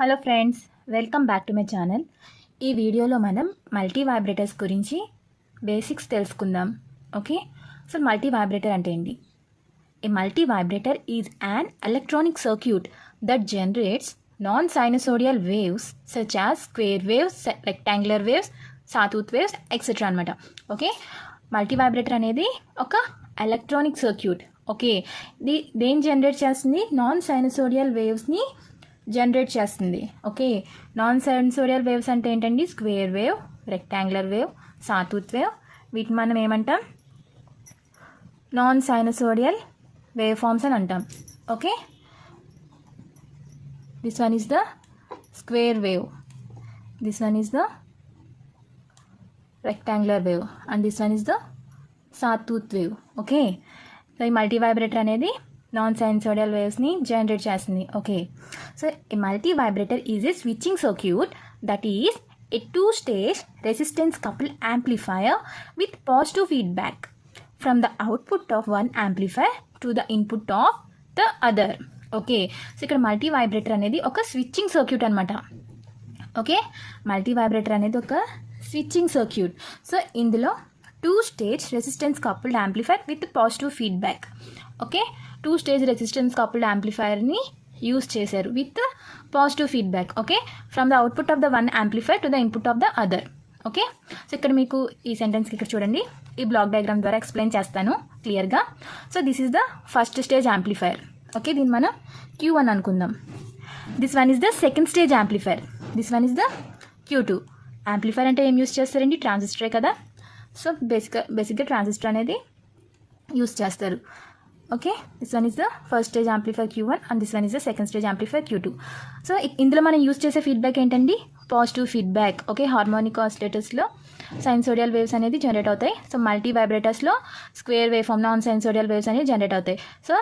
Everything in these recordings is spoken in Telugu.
Hello friends, welcome back to my channel. ఈ వీడియోలో మనం మల్టీ వైబ్రేటర్స్ గురించి బేసిక్స్ తెలుసుకుందాం. ఓకే, సో మల్టీ వైబ్రేటర్ అంటే ఏంటి? A multi vibrator is an electronic circuit that generates non-sinusoidal waves such as square waves, rectangular waves, sawtooth waves, etc. అనమాట. ఓకే, మల్టీ వైబ్రేటర్ అనేది ఒక ఎలక్ట్రానిక్ సర్క్యూట్. ఓకే, దేని జనరేట్ చేస్తుంది? నాన్ సైనసోడియల్ వేవ్స్ని జనరేట్ చేస్తుంది. ఓకే, నాన్ సెన్సోరియల్ వేవ్స్ అంటే ఏంటండి? Square wave, rectangular wave, sawtooth wave. వీటిని మనం ఏమంటాం? నాన్ సైనసోడియల్ వేవ్ ఫార్మ్స్ అని అంటాం. Okay, this one is the square wave, this one is the rectangular wave and this one is the sawtooth wave. Okay, so ఈ మల్టీ వైబ్రేటర్ అనేది నాన్ సైనసోడియల్ వేవ్స్ని జనరేట్ చేస్తుంది. Okay, so a multi vibrator is a switching circuit that is a two-stage resistance coupled amplifier with positive feedback from the output of one amplifier to the input of the other. Okay, so ఇక్కడ మల్టీ వైబ్రేటర్ అనేది ఒక స్విచ్చింగ్ సర్క్యూట్ అనమాట. ఓకే, మల్టీ వైబ్రేటర్ అనేది ఒక స్విచ్చింగ్ సర్క్యూట్. సో ఇందులో two-stage resistance coupled amplifier with positive feedback. Okay, two-stage resistance coupled amplifierని యూస్ చేశారు with positive feedback. Okay, from the output of the one amplifier to the input of the other. Okay, so ఇక్కడ మీకు ఈ సెంటెన్స్కి ఇక్కడ చూడండి, ఈ బ్లాక్ డయాగ్రామ్ ద్వారా ఎక్స్ప్లెయిన్ చేస్తాను క్లియర్గా. So this is the first stage amplifier. Okay, దీన్ని మనం Q1 అనుకుందాం. This one is the second stage amplifier, this one is the Q2. Amplifier అంటే ఏం యూస్ చేస్తారండి? ట్రాన్సిస్టరే కదా. సో బేసిక్గా ట్రాన్సిస్టర్ అనేది యూస్ చేస్తారు. Okay, this one is the first stage amplifier Q1 and this one is the second stage amplifier Q2. So ఇందులో మనం యూస్ చేసే ఫీడ్బ్యాక్ ఏంటండి? Positive feedback. ఓకే, హార్మోనిక్ ఆసిలేటర్స్లో సైనసోడియల్ వేవ్స్ అనేది జనరేట్ అవుతాయి. సో మల్టీ వైబ్రేటర్స్లో square wave form non sinusoidal waves అనేది జనరేట్ అవుతాయి. సో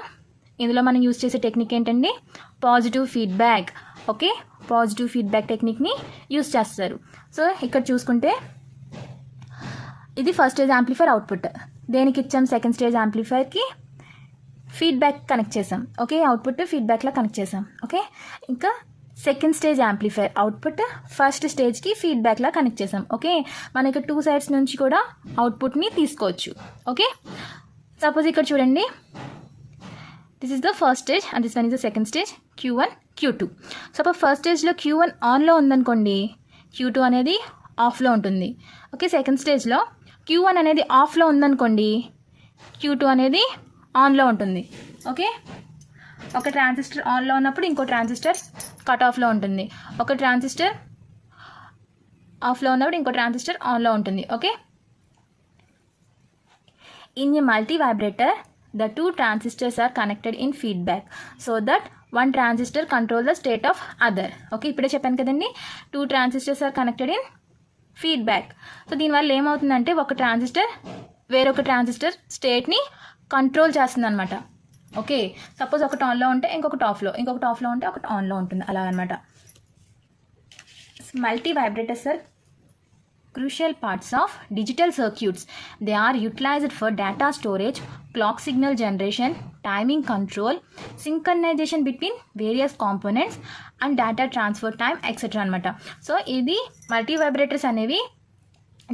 ఇందులో మనం యూస్ చేసే టెక్నిక్ ఏంటండి? Positive feedback. Okay, positive feedback టెక్నిక్ని యూస్ చేస్తారు. సో ఇక్కడ చూసుకుంటే ఇది ఫస్ట్ స్టేజ్ యాంప్లిఫైర్ అవుట్పుట్. దేనికి ఇచ్చాం? సెకండ్ స్టేజ్ యాంప్లిఫైర్కి ఫీడ్బ్యాక్ కనెక్ట్ చేసాం. ఓకే, అవుట్పుట్ ఫీడ్బ్యాక్లో కనెక్ట్ చేసాం. ఓకే, ఇంకా second stage amplifier output first స్టేజ్కి ఫీడ్బ్యాక్లా కనెక్ట్ చేసాం. ఓకే, మనకి టూ సైడ్స్ నుంచి కూడా అవుట్పుట్ని తీసుకోవచ్చు. ఓకే, సపోజ్ ఇక్కడ చూడండి, this is the first stage and this one is the second stage Q1 Q2. Suppose first స్టేజ్లో Q1 ఆన్లో ఉందనుకోండి, Q2 అనేది ఆఫ్లో ఉంటుంది. ఓకే, సెకండ్ స్టేజ్లో Q1 అనేది ఆఫ్లో ఉందనుకోండి, Q2 అనేది ఆన్లో ఉంటుంది. ఓకే, ఒక ట్రాన్సిస్టర్ ఆన్లో ఉన్నప్పుడు ఇంకో ట్రాన్సిస్టర్ కట్ ఆఫ్లో ఉంటుంది, ఒక ట్రాన్సిస్టర్ ఆఫ్లో ఉన్నప్పుడు ఇంకో ట్రాన్సిస్టర్ ఆన్లో ఉంటుంది. Okay, in a multi vibrator the two transistors are connected in feedback so that one transistor controls the state of other. Okay, ఇప్పుడే చెప్పాను కదండి, two transistors are connected in feedback. So దీనివల్ల ఏమవుతుందంటే ఒక ట్రాన్సిస్టర్ వేరొక ట్రాన్సిస్టర్ స్టేట్ని కంట్రోల్ చేస్తుంది అనమాట. ఓకే, సపోజ్ ఒకటి ఆన్లో ఉంటే ఇంకొకటి ఆఫ్లో, ఇంకొకటి ఆఫ్లో ఉంటే ఒకటి ఆన్లో ఉంటుంది, అలా అనమాట. Multivibrators are crucial parts of digital circuits. They are utilized for data storage, clock signal generation, timing control, synchronization between various components and data transfer time, etc. అనమాట. సో ఇది మల్టీ వైబ్రేటర్స్ అనేవి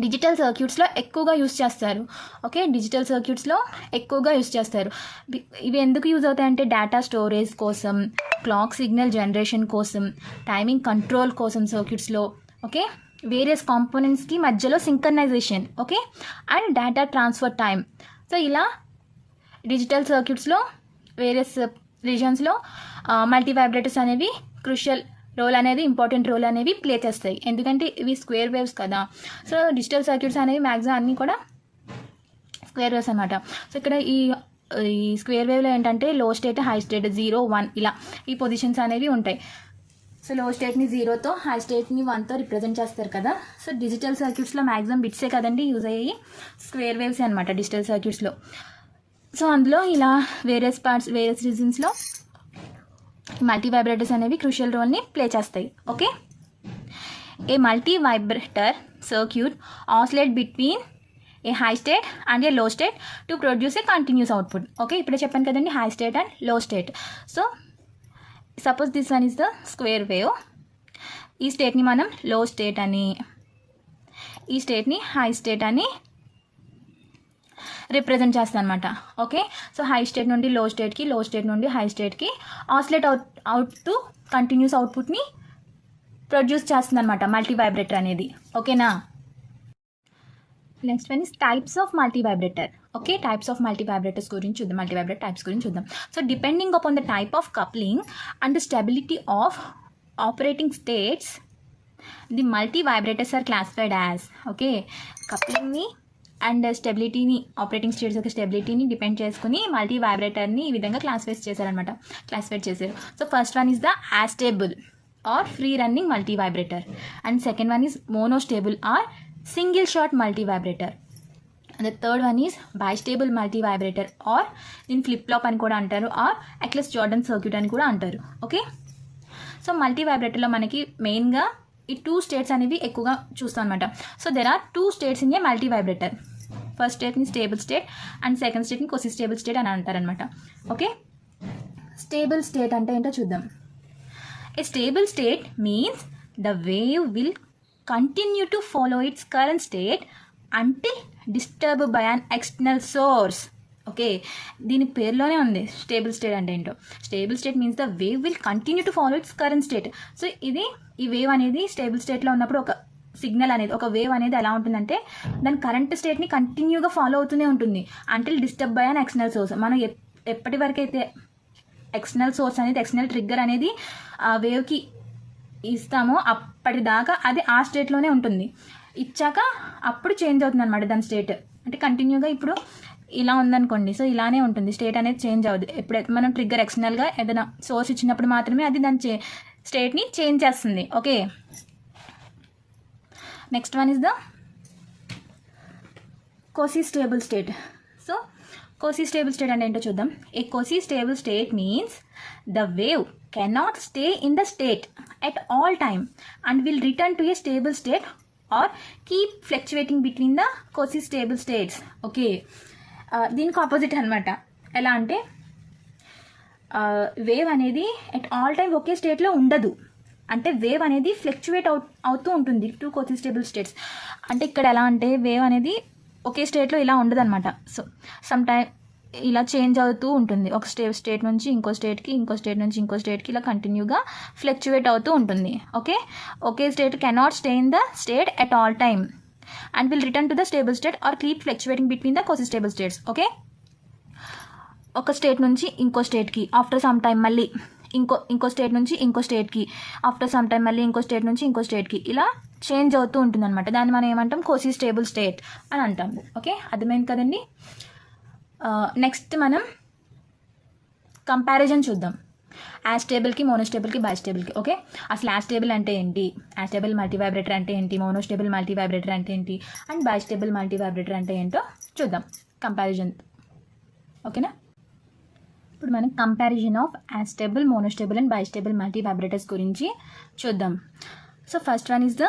డిజిటల్ సర్క్యూట్స్లో ఎక్కువగా యూస్ చేస్తారు. ఓకే, డిజిటల్ సర్క్యూట్స్లో ఎక్కువగా యూస్ చేస్తారు. ఇవి ఎందుకు యూజ్ అవుతాయంటే డేటా స్టోరేజ్ కోసం, క్లాక్ సిగ్నల్ జనరేషన్ కోసం, టైమింగ్ కంట్రోల్ కోసం సర్క్యూట్స్లో. ఓకే, వేరియస్ కాంపోనెంట్స్కి మధ్యలో synchronisation. Okay, and data transfer time. So ఇలా డిజిటల్ సర్క్యూట్స్లో వేరియస్ రీజన్స్లో మల్టీ వైబ్రేటర్స్ అనేవి క్రూషియల్ రోల్ అనేది, ఇంపార్టెంట్ రోల్ అనేవి ప్లే చేస్తాయి. ఎందుకంటే ఇవి స్క్వేర్ వేవ్స్ కదా. సో డిజిటల్ సర్క్యూట్స్ అనేవి మ్యాక్సిమం అన్నీ కూడా స్క్వేర్ వేవ్స్ అనమాట. సో ఇక్కడ ఈ స్క్వేర్ వేవ్లో ఏంటంటే లో స్టేట్, హై స్టేట్, 0, 1 ఇలా ఈ పొజిషన్స్ అనేవి ఉంటాయి. సో లో స్టేట్ని 0తో, హై స్టేట్ని 1తో రిప్రజెంట్ చేస్తారు కదా. సో డిజిటల్ సర్క్యూట్స్లో మ్యాక్సిమం బిట్సే కదండి యూజ్ అయ్యి, స్క్వేర్ వేవ్స్ అనమాట డిజిటల్ సర్క్యూట్స్లో. సో అందులో ఇలా వేరియస్ పార్ట్స్, వేరియస్ రీజన్స్లో మల్టీ వైబ్రేటర్స్ అనేవి క్రూషియల్ రోల్ని ప్లే చేస్తాయి. Okay, a multivibrator circuit oscillate between a high state and a low state to produce a continuous output. Okay, ఇప్పుడే చెప్పాను కదండి, high state and low state. So suppose this one is the square wave, ఈ స్టేట్ని మనం లో స్టేట్ అని, ఈ స్టేట్ని హై స్టేట్ అని రిప్రజెంట్ చేస్తాను అనమాట. ఓకే, సో హై స్టేట్ నుండి లో స్టేట్కి, లో స్టేట్ నుండి హై స్టేట్కి ఆసిలేట్ అవుతూ కంటిన్యూస్ అవుట్పుట్ని ప్రొడ్యూస్ చేస్తుంది అనమాట మల్టీ వైబ్రేటర్ అనేది. ఓకేనా. Next one is types of multivibrator. Okay, types of multivibrators గురించి చూద్దాం, మల్టీ వైబ్రేటర్ టైప్స్ గురించి చూద్దాం. So depending upon the type of coupling and the stability of operating states the multivibrators are classified as. Okay, కప్లింగ్ని అండ్ స్టెబిలిటీని, ఆపరేటింగ్ స్టేట్స్ యొక్క స్టెబిలిటీని డిపెండ్ చేసుకుని మల్టీ వైబ్రేటర్ని ఈ విధంగా క్లాసిఫైడ్ చేశారు. So first one is the astable or free running multivibrator, and second one is monostable or single shot multivibrator, and the third one is bistable multivibrator or దీన్ని ఫ్లిప్ ఫ్లాప్ అని కూడా అంటారు, ఆర్ ఎక్లెస్ జార్డన్ సర్క్యూట్ అని కూడా అంటారు. ఓకే, సో మల్టీ వైబ్రేటర్లో మనకి మెయిన్గా ఈ 2 స్టేట్స్ అనేవి ఎక్కువగా చూస్తాం అనమాట. So there are 2 states in a multivibrator. First స్టేట్ని స్టేబుల్ స్టేట్ అండ్ సెకండ్ స్టేట్ని కోసి స్టేబుల్ స్టేట్ అని అంటారనమాట. ఓకే, స్టేబుల్ స్టేట్ అంటే ఏంటో చూద్దాం. A stable state means the wave will continue to follow its current state until disturb by an external source. Okay, దీని పేరులోనే ఉంది స్టేబుల్ స్టేట్ అంటే ఏంటో. Stable state means the wave will continue to follow its current state. So ఈ వేవ్ అనేది స్టేబుల్ స్టేట్లో ఉన్నప్పుడు ఒక సిగ్నల్ అనేది, ఒక వేవ్ అనేది ఎలా ఉంటుందంటే దాని కరెంట్ స్టేట్ని కంటిన్యూగా ఫాలో అవుతూనే ఉంటుంది until disturb by an external source. మనం ఎప్పటి వరకు అయితే ఎక్స్టర్నల్ సోర్స్ అనేది, ఎక్స్టర్నల్ ట్రిగ్గర్ అనేది ఆ వేవ్కి ఇస్తామో అప్పటిదాకా అది ఆ స్టేట్లోనే ఉంటుంది. ఇచ్చాక అప్పుడు చేంజ్ అవుతుంది అనమాట దాని స్టేట్. అంటే కంటిన్యూగా ఇప్పుడు ఇలా ఉందనుకోండి, సో ఇలానే ఉంటుంది, స్టేట్ అనేది చేంజ్ అవ్వదు. ఎప్పుడైతే మనం ట్రిగ్గర్ ఎక్స్టర్నల్గా ఏదైనా సోర్స్ ఇచ్చినప్పుడు మాత్రమే అది దాని స్టేట్ని చేంజ్ చేస్తుంది. Okay, next one is the కోసి స్టేబుల్ స్టేట్. సో కోసి స్టేబుల్ స్టేట్ అంటే ఏంటో చూద్దాం. ఏ కోసి stable state means the wave cannot stay in the state at all time and will return to A stable state or keep fluctuating between the కోసి స్టేబుల్ స్టేట్స్. ఓకే, దీనికి ఆపోజిట్ అనమాట. ఎలా అంటే వేవ్ అనేది ఎట్ ఆల్ టైమ్ ఒకే స్టేట్లో ఉండదు. అంటే వేవ్ అనేది ఫ్లక్చువేట్ అవుతూ ఉంటుంది 2 కోసి స్టేబుల్ స్టేట్స్. అంటే ఇక్కడ ఎలా అంటే వేవ్ అనేది ఒకే స్టేట్లో ఇలా ఉండదు అనమాట. సో సమ్ టైమ్ ఇలా చేంజ్ అవుతూ ఉంటుంది, ఒక స్టేట్ నుంచి ఇంకో స్టేట్కి, ఇంకో స్టేట్ నుంచి ఇంకో స్టేట్కి ఇలా కంటిన్యూగా ఫ్లక్చువేట్ అవుతూ ఉంటుంది. Okay, okay state cannot stay in the state at all time and will return to the stable state or keep fluctuating between the cosi stable states. Okay, ఒక స్టేట్ నుంచి ఇంకో స్టేట్కి ఆఫ్టర్ సమ్ టైం మళ్ళీ ఇంకో స్టేట్ నుంచి ఇంకో స్టేట్కి ఆఫ్టర్ సమ్ టైం మళ్ళీ ఇంకో స్టేట్ నుంచి ఇంకో స్టేట్కి ఇలా చేంజ్ అవుతూ ఉంటుంది అనమాట. దాన్ని మనం ఏమంటాం కోసి స్టేబుల్ స్టేట్ అని అంటాం. ఓకే, అర్థమైంది కదండి. నెక్స్ట్ మనం కంపారిజన్ చూద్దాం. యాస్టేబుల్కి, మోనోస్టేబుల్కి, బైస్టేబుల్కి. ఓకే, అసలు యాస్టేబుల్ అంటే ఏంటి, యాస్టేబుల్ మల్టీ వైబ్రేటర్ అంటే ఏంటి, మోనోస్టేబుల్ మల్టీ వైబ్రేటర్ అంటే ఏంటి, అండ్ బైస్టేబుల్ మల్టీ వైబ్రేటర్ అంటే ఏంటో చూద్దాం కంపారిజన్. ఓకేనా. ఇప్పుడు మనం comparison of astable, monostable and bistable multivibrators గురించి చూద్దాం. So first one is the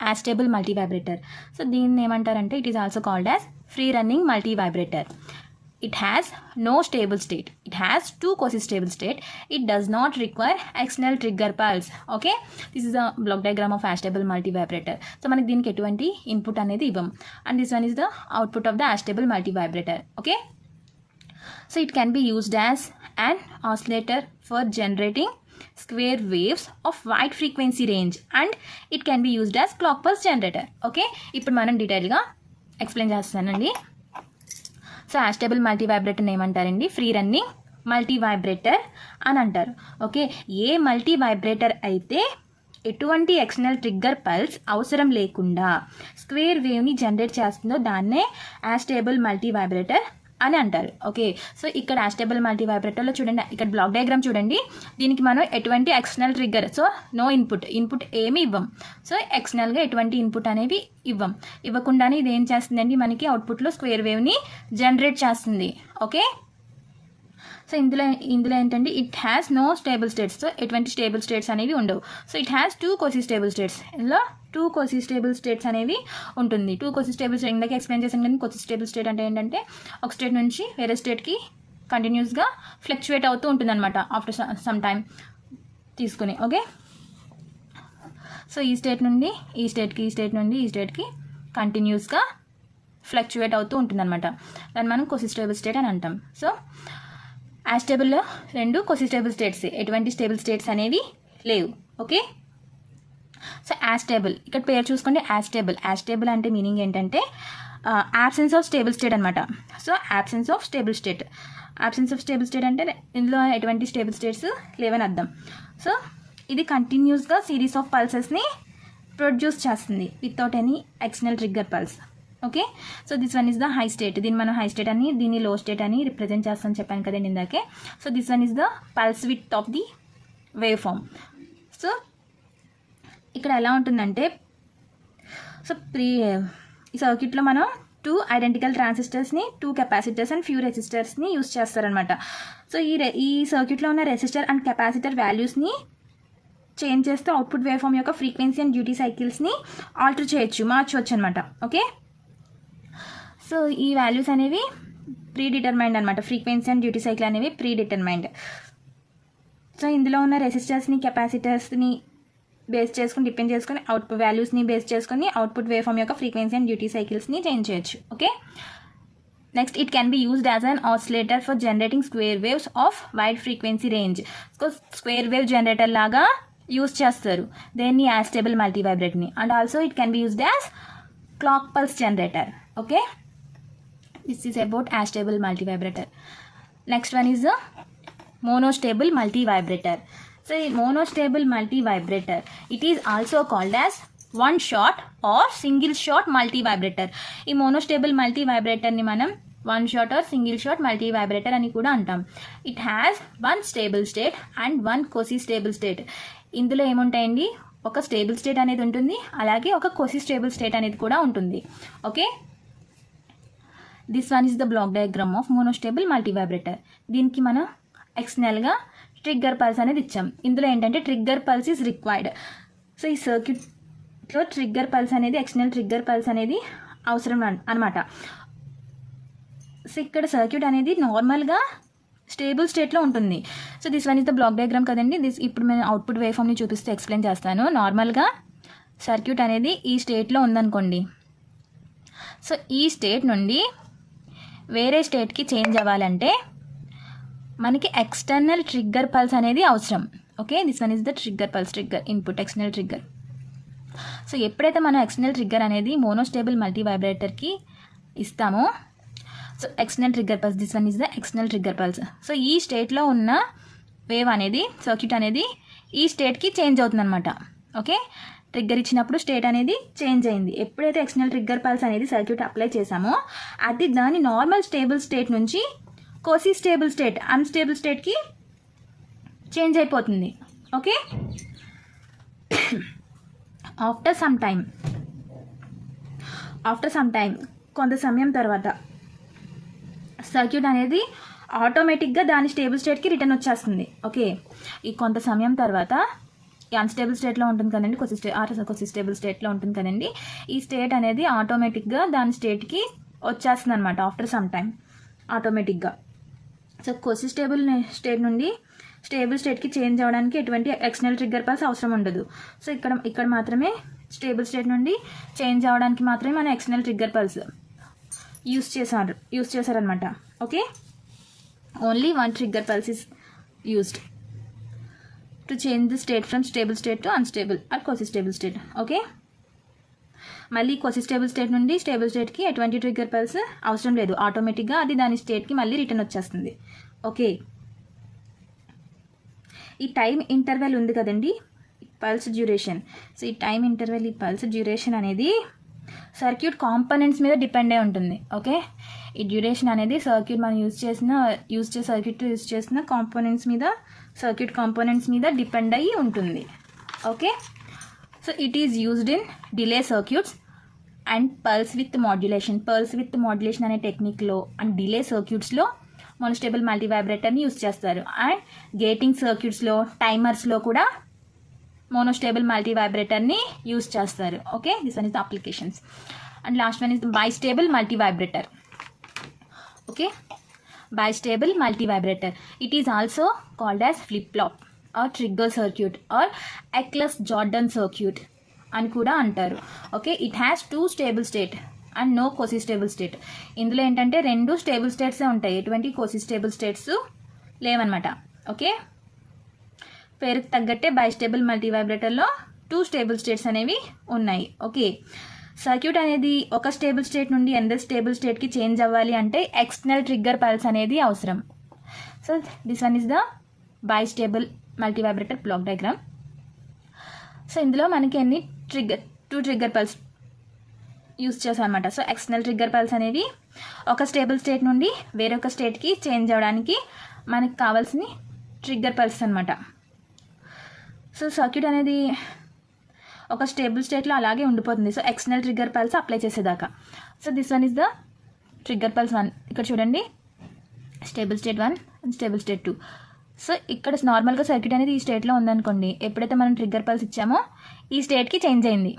astable multivibrator. So దీన్ని ఏమంటారంటే it is also called as free running multivibrator. It has no stable state. It has 2 cosi stable state. It does not require external trigger pulse. Okay, this is a block diagram of astable multi vibrator. So మనకి దీనికి ఎటువంటి ఇన్పుట్ అనేది ఇవ్వం, and this one is the output of the astable multi vibrator. Okay, so it can be used as an oscillator for generating square waves of wide frequency range, and it can be used as clock pulse generator. Okay, ఇప్పుడు మనం డీటెయిల్గా ఎక్స్ప్లెయిన్ చేస్తానండి. సో యాస్టేబుల్ మల్టీ వైబ్రేటర్ని ఏమంటారండి, ఫ్రీ రన్నింగ్ మల్టీ వైబ్రేటర్ అని అంటారు. ఓకే, ఏ మల్టీ వైబ్రేటర్ అయితే ఎటువంటి ఎక్స్టర్నల్ ట్రిగ్గర్ పల్స్ అవసరం లేకుండా స్క్వేర్ వేవ్ని జనరేట్ చేస్తుందో దాన్నే యాస్టేబుల్ మల్టీ వైబ్రేటర్ అని అంటారు. ఓకే, సో ఇక్కడ యాస్టేబుల్ మల్టీ వైబ్రేటర్లో చూడండి, ఇక్కడ బ్లాక్ డయాగ్రామ్ చూడండి. దీనికి మనం ఎటువంటి external trigger, so no input ఏమి ఇవ్వం. సో ఎక్స్టర్నల్గా ఎటువంటి ఇన్పుట్ అనేవి ఇవ్వకుండానే ఇది ఏం చేస్తుందండి, మనకి అవుట్పుట్లో స్క్వేర్ వేవ్ని జనరేట్ చేస్తుంది. ఓకే, సో ఇందులో ఏంటంటే it has no stable states. So ఎటువంటి స్టేబుల్ స్టేట్స్ అనేవి ఉండవు. సో ఇట్ హ్యాస్ 2 కోసి స్టేబుల్ స్టేట్స్. ఇందులో 2 కోసి స్టేబుల్ స్టేట్స్ అనేవి ఉంటుంది. 2 కోసి స్టేబుల్ స్టేట్ ఇందాక ఎక్స్ప్లెయిన్ చేశాను. కానీ కోసి స్టేబుల్ స్టేట్ అంటే ఏంటంటే ఒక స్టేట్ నుంచి వేరే స్టేట్కి కంటిన్యూస్గా ఫ్లక్చువేట్ అవుతూ ఉంటుంది అనమాట ఆఫ్టర్ సమ్ టైం తీసుకుని. ఓకే, సో ఈ స్టేట్ నుండి ఈ స్టేట్కి, ఈ స్టేట్ నుండి ఈ స్టేట్కి కంటిన్యూస్గా ఫ్లక్చువేట్ అవుతూ ఉంటుందన్నమాట. దాన్ని మనం కోసిస్టేబుల్ స్టేట్ అని అంటాం. సో యాస్టేబుల్లో 2 కోసిస్టేబుల్ స్టేట్స్, ఎటువంటి స్టేబుల్ స్టేట్స్ అనేవి లేవు. ఓకే, సో యాస్టేబుల్, ఇక్కడ పేరు చూసుకోండి, యాస్టేబుల్ అంటే మీనింగ్ ఏంటంటే absence ఆఫ్ స్టేబుల్ స్టేట్ అనమాట. So absence of stable state అంటే ఇందులో ఎటువంటి స్టేబుల్ స్టేట్స్ లేవని అర్థం. సో ఇది కంటిన్యూస్గా సిరీస్ ఆఫ్ పల్సెస్ని ప్రొడ్యూస్ చేస్తుంది without any external trigger pulse. Okay, so this one is the high state. దీన్ని మనం హై స్టేట్ అని, దీన్ని లో స్టేట్ అని రిప్రజెంట్ చేస్తామని చెప్పాను కదండి ఇందాకే. So this one is the pulse width of the waveform. So ఇక్కడ ఎలా ఉంటుందంటే, సో ఈ సర్క్యూట్లో మనం 2 ఐడెంటికల్ ట్రాన్సిస్టర్స్ని, 2 కెపాసిటర్స్ అండ్ ఫ్యూ రెసిస్టర్స్ని యూస్ చేస్తారనమాట. సో ఈ సర్క్యూట్లో ఉన్న రెసిస్టర్ అండ్ కెపాసిటర్ వాల్యూస్ని చేంజ్ చేస్తూ అవుట్పుట్ వేవ్ ఫామ్ యొక్క ఫ్రీక్వెన్సీ అండ్ డ్యూటీ సైకిల్స్ని ఆల్టర్ చేయొచ్చు, మార్చవచ్చు అనమాట. ఓకే, సో ఈ వాల్యూస్ అనేవి ప్రీ డిటర్మైండ్ అనమాట. ఫ్రీక్వెన్సీ అండ్ డ్యూటీ సైకిల్ అనేవి ప్రీ డిటర్మైండ్. సో ఇందులో ఉన్న రెసిస్టర్స్ని, కెపాసిటర్స్ని బేస్ చేసుకుని, డిపెండ్ చేసుకుని, అవుట్పుట్ వాల్యూస్ని బేస్ చేసుకుని అవుట్పుట్ వేవ్ ఫామ్ యొక్క ఫ్రీక్వెన్సీ అండ్ డ్యూటీ సైకిల్స్ని చేంజ్ చేయొచ్చు. Okay, next it can be used as an oscillator for generating square waves of wide frequency range. So square wave generator లాగా యూజ్ చేస్తారు దేన్ని, యాస్టేబుల్ మల్టీ వైబ్రేటర్ని. And also it can be used as clock pulse generator. Okay, this is about astable multivibrator. Next one is మోనోస్టేబుల్ multi vibrator. So monostable multi-vibrator, it is also called as one shot or single shot multi-vibrator. ఈ మోనోస్టేబుల్ మల్టీ వైబ్రేటర్ని మనం one shot are single shot multi vibrator అని కూడా అంటాం. It has 1 stable state and 1 కోసి స్టేబుల్ స్టేట్. ఇందులో ఏముంటాయండి, ఒక స్టేబుల్ స్టేట్ అనేది ఉంటుంది, అలాగే ఒక కోసి స్టేబుల్ స్టేట్ అనేది కూడా ఉంటుంది. Okay, this one is the block diagram of మోనోస్టేబుల్ multi vibrator. దీనికి మనం ఎక్స్టర్నల్గా ట్రిగ్గర్ పల్స్ అనేది ఇచ్చాం. ఇందులో ఏంటంటే trigger pulse is required. So ఈ సర్క్యూట్లో ట్రిగ్గర్ పల్స్ అనేది, ఎక్స్టర్నల్ ట్రిగ్గర్ పల్స్ అనేది అవసరం అనమాట. సో ఇక్కడ సర్క్యూట్ అనేది నార్మల్గా స్టేబుల్ స్టేట్లో ఉంటుంది. So this one is the block diagram కదండి. ఇప్పుడు నేను అవుట్పుట్ వేవ్ ఫామ్ని చూపిస్తూ ఎక్స్ప్లెయిన్ చేస్తాను. నార్మల్గా సర్క్యూట్ అనేది ఈ స్టేట్లో ఉందనుకోండి. సో ఈ స్టేట్ నుండి వేరే స్టేట్కి చేంజ్ అవ్వాలంటే మనకి ఎక్స్టర్నల్ ట్రిగ్గర్ పల్స్ అనేది అవసరం. Okay, this one is the trigger pulse, trigger input, external trigger. So ఎప్పుడైతే మనం ఎక్స్టర్నల్ ట్రిగ్గర్ అనేది మోనోస్టేబుల్ మల్టీ వైబ్రేటర్కి ఇస్తామో, so external trigger pulse, this one is the external trigger pulse. So ఈ స్టేట్లో ఉన్న వేవ్ అనేది, సర్క్యూట్ అనేది ఈ స్టేట్కి చేంజ్ అవుతుంది అనమాట. ఓకే, ట్రిగ్గర్ ఇచ్చినప్పుడు స్టేట్ అనేది చేంజ్ అయింది. ఎప్పుడైతే ఎక్స్టర్నల్ ట్రిగ్గర్ పల్స్ అనేది సర్క్యూట్ అప్లై చేసామో, అది దాని నార్మల్ స్టేబుల్ స్టేట్ నుంచి కోసి స్టేబుల్ స్టేట్, అన్స్టేబుల్ స్టేట్కి చేంజ్ అయిపోతుంది. ఓకే, ఆఫ్టర్ సమ్ టైమ్ కొంత సమయం తర్వాత సర్క్యూట్ అనేది ఆటోమేటిక్గా దాని స్టేబుల్ స్టేట్కి రిటర్న్ వచ్చేస్తుంది. ఓకే, ఈ కొంత సమయం తర్వాత ఈ అన్స్టేబుల్ స్టేట్లో ఉంటుంది కదండి, కోసి స్టేబుల్ స్టేట్లో ఉంటుంది కదండి, ఈ స్టేట్ అనేది ఆటోమేటిక్గా దాని స్టేట్కి వచ్చేస్తుంది అనమాట ఆఫ్టర్ సమ్ టైమ్ ఆటోమేటిక్గా. సో కోసి స్టేబుల్ స్టేట్ నుండి స్టేబుల్ స్టేట్కి చేంజ్ అవ్వడానికి ఎటువంటి ఎక్స్టర్నల్ ట్రిగ్గర్ పల్స్ అవసరం ఉండదు. సో ఇక్కడ మాత్రమే స్టేబుల్ స్టేట్ నుండి చేంజ్ అవ్వడానికి మాత్రమే మనం ఎక్స్టర్నల్ ట్రిగ్గర్ పల్స్ యూస్ చేశారనమాట. Okay, only 1 trigger pulse is used to change the state from stable state to unstable or quasi stable state. Okay, మళ్ళీ కోసి స్టేబుల్ స్టేట్ నుండి స్టేబుల్ స్టేట్కి ఎటువంటి ట్రిగ్గర్ పల్స్ అవసరం లేదు, ఆటోమేటిక్గా అది దాని స్టేట్కి మళ్ళీ రిటర్న్ వచ్చేస్తుంది. ఓకే, ఈ టైం ఇంటర్వెల్ ఉంది కదండి, పల్స్ డ్యూరేషన్. సో ఈ టైం ఇంటర్వెల్, ఈ పల్స్ డ్యూరేషన్ అనేది సర్క్యూట్ కాంపోనెంట్స్ మీద డిపెండ్ అయి ఉంటుంది. ఓకే, ఈ డ్యూరేషన్ అనేది సర్క్యూట్ మనం సర్క్యూట్ యూజ్ చేసిన కాంపోనెంట్స్ మీద, సర్క్యూట్ కాంపోనెంట్స్ మీద డిపెండ్ అయ్యి ఉంటుంది. Okay, so it is used in delay circuits and pulse width modulation అనే టెక్నిక్లో అండ్ డిలే సర్క్యూట్స్లో మోనోస్టేబుల్ మల్టీ వైబ్రేటర్ని యూజ్ చేస్తారు. అండ్ గేటింగ్ సర్క్యూట్స్లో, టైమర్స్లో కూడా మోనోస్టేబుల్ మల్టీ వైబ్రేటర్ని యూజ్ చేస్తారు. Okay, this one is the applications. And last one is the బైస్టేబుల్ multivibrator. Okay, bistable multivibrator. It is also called as flip-flop or trigger circuit or Eccles-Jordan circuit. అని కూడా అంటారు. Okay, it has 2 stable state and no quasi stable state. ఇందులో ఏంటంటే 2 స్టేబుల్ స్టేట్సే ఉంటాయి, ఎటువంటి కోసిస్టేబుల్ స్టేట్స్ లేవన్నమాట. ఓకే, పేరుకు తగ్గట్టే బైస్టేబుల్ మల్టీ వైబ్రేటర్లో 2 స్టేబుల్ స్టేట్స్ అనేవి ఉన్నాయి. ఓకే, సర్క్యూట్ అనేది ఒక స్టేబుల్ స్టేట్ నుండి ఎనదర్ స్టేబుల్ స్టేట్కి చేంజ్ అవ్వాలి అంటే ఎక్స్టర్నల్ ట్రిగ్గర్ పల్స్ అనేది అవసరం. So this one is the బైస్టేబుల్ multi vibrator block diagram. So ఇందులో మనకి ఎన్ని 2 ట్రిగ్గర్ పల్స్ యూజ్ చేసాం అనమాట. సో ఎక్స్టర్నల్ ట్రిగ్గర్ పల్స్ అనేవి ఒక స్టేబుల్ స్టేట్ నుండి వేరొక స్టేట్కి చేంజ్ అవ్వడానికి మనకు కావాల్సిన ట్రిగ్గర్ పల్స్ అనమాట. సో సర్క్యూట్ అనేది ఒక స్టేబుల్ స్టేట్లో అలాగే ఉండిపోతుంది. So external trigger pulse apply చేసేదాకా. So this one is the trigger pulse 1. ఇక్కడ చూడండి, stable state 1 and stable state 2. So ఇక్కడ నార్మల్గా సర్క్యూట్ అనేది ఈ స్టేట్లో ఉందనుకోండి, ఎప్పుడైతే మనం ట్రిగ్గర్ పల్స్ ఇచ్చామో ఈ స్టేట్కి చేంజ్ అయింది.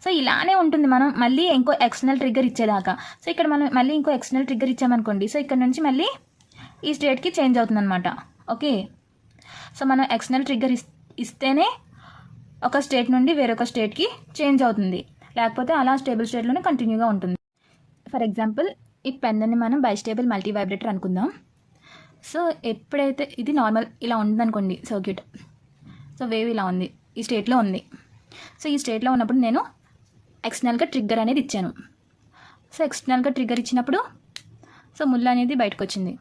సో ఇలానే ఉంటుంది మనం మళ్ళీ ఇంకో ఎక్స్టర్నల్ ట్రిగ్గర్ ఇచ్చేదాకా. సో ఇక్కడ మనం మళ్ళీ ఇంకో ఎక్స్టర్నల్ ట్రిగ్గర్ ఇచ్చామనుకోండి, సో ఇక్కడ నుంచి మళ్ళీ ఈ స్టేట్కి చేంజ్ అవుతుందన్నమాట. ఓకే, సో మనం ఎక్స్టర్నల్ ట్రిగ్గర్ ఇస్తేనే ఒక స్టేట్ నుండి వేరొక స్టేట్కి చేంజ్ అవుతుంది, లేకపోతే అలా స్టేబుల్ స్టేట్లోనే కంటిన్యూగా ఉంటుంది. ఫర్ ఎగ్జాంపుల్, ఈ పెన్ని మనం బైస్టేబుల్ మల్టీ వైబ్రేటర్ అనుకుందాం. సో ఎప్పుడైతే ఇది నార్మల్ ఇలా ఉందనుకోండి సర్క్యూట్, సో వేవ్ ఇలా ఉంది, ఈ స్టేట్లో ఉంది. సో ఈ స్టేట్లో ఉన్నప్పుడు నేను ఎక్స్టర్నల్గా ట్రిగ్గర్ అనేది ఇచ్చాను. సో ఎక్స్టర్నల్గా ట్రిగ్గర్ ఇచ్చినప్పుడు సో ముళ్ళు అనేది బయటకు వచ్చింది.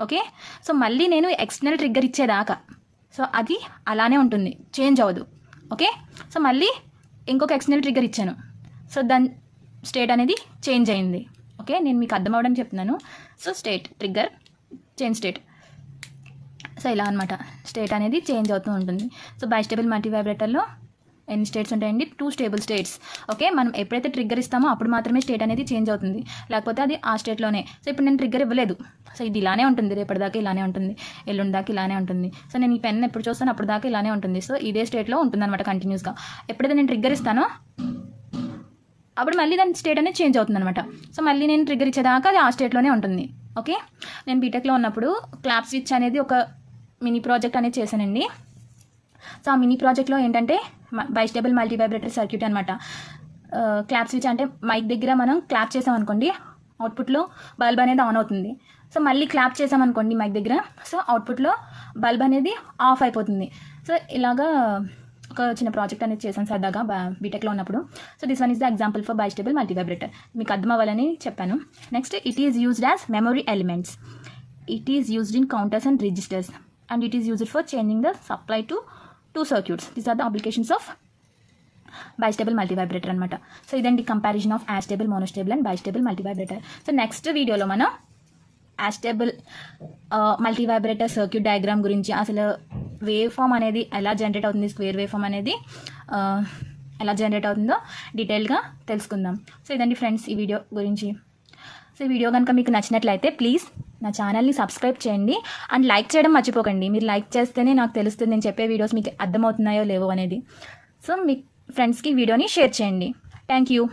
ఓకే, సో మళ్ళీ నేను ఎక్స్టర్నల్ ట్రిగ్గర్ ఇచ్చేదాకా సో అది అలానే ఉంటుంది, చేంజ్ అవ్వదు. ఓకే, సో మళ్ళీ ఇంకొక ఎక్స్టర్నల్ ట్రిగ్గర్ ఇచ్చాను, సో దాని స్టేట్ అనేది చేంజ్ అయింది. ఓకే, నేను మీకు అర్థం అవ్వడానికి చెప్తున్నాను. So state trigger change state, so ఇలా అనమాట స్టేట్ అనేది చేంజ్ అవుతూ ఉంటుంది. సో బైస్టేబుల్ మల్టీ వైబ్రేటర్లో ఎన్ని స్టేట్స్ ఉంటాయండి? 2 స్టేబుల్ స్టేట్స్. ఓకే, మనం ఎప్పుడైతే ట్రిగ్గర్ ఇస్తామో అప్పుడు మాత్రమే స్టేట్ అనేది చేంజ్ అవుతుంది, లేకపోతే అది ఆ స్టేట్లోనే. సో ఇప్పుడు నేను ట్రిగ్గర్ ఇవ్వలేదు, సో ఇది ఇలానే ఉంటుంది, రేపటిదాకా ఇలానే ఉంటుంది, ఎల్లుండి దాకా ఇలానే ఉంటుంది. సో నేను ఈ పెన్ ఎప్పుడు చూస్తాను అప్పుడు దాకా ఇలానే ఉంటుంది. సో ఇదే స్టేట్లో ఉంటుంది అనమాట కంటిన్యూస్గా. ఎప్పుడైతే నేను ట్రిగ్గర్ ఇస్తానో అప్పుడు మళ్ళీ దాని స్టేట్ అనేది చేంజ్ అవుతుంది అనమాట. సో మళ్ళీ నేను ట్రిగ్గర్ ఇచ్చేదాకా అది ఆ స్టేట్లోనే ఉంటుంది. ఓకే, నేను బీటెక్లో ఉన్నప్పుడు క్లాప్ స్విచ్ అనేది ఒక మినీ ప్రాజెక్ట్ అనేది చేశానండి. సో ఆ మినీ ప్రాజెక్ట్లో ఏంటంటే బైస్టేబుల్ మల్టీ వైబ్రేటర్ సర్క్యూట్ అనమాట. క్లాప్ స్విచ్ అంటే మైక్ దగ్గర మనం క్లాప్ చేసామనుకోండి, అవుట్పుట్లో బల్బ్ అనేది ఆన్ అవుతుంది. సో మళ్ళీ క్లాప్ చేసామనుకోండి మైక్ దగ్గర, సో అవుట్పుట్లో బల్బ్ అనేది ఆఫ్ అయిపోతుంది. సో ఇలాగా ఒక చిన్న ప్రాజెక్ట్ అనేది చేశాను సరదాగా బీటెక్లో ఉన్నప్పుడు. So this one is the example for బైస్టేబుల్ multi vibrator. మీకు అర్థం అవ్వాలని చెప్పాను. Next, it is used as memory elements. It is used in counters and registers and it is used for changing the supply to 2 circuits. These are the applications of bistable multivibrator అనమాట. సో ఇదండి comparison of astable, monostable and bistable multivibrator. So next వీడియోలో మనం యాస్టేబుల్ మల్టీవైబ్రేటర్ సర్క్యూట్ డయాగ్రామ్ గురించి, అసలు వేవ్ ఫామ్ అనేది ఎలా జనరేట్ అవుతుంది, స్క్వేర్ వేవ్ ఫామ్ అనేది ఎలా జనరేట్ అవుతుందో డీటెయిల్గా తెలుసుకుందాం. సో ఇదండి ఫ్రెండ్స్ ఈ వీడియో గురించి. సో ఈ వీడియో కనుక మీకు నచ్చినట్లయితే ప్లీజ్ నా ఛానల్ని సబ్స్క్రైబ్ చేయండి అండ్ లైక్ చేయడం మర్చిపోకండి. మీరు లైక్ చేస్తేనే నాకు తెలుస్తుంది నేను చెప్పే వీడియోస్ మీకు అర్థమవుతున్నాయో లేవో అనేది. సో మీ ఫ్రెండ్స్కి వీడియోని షేర్ చేయండి. Thank you.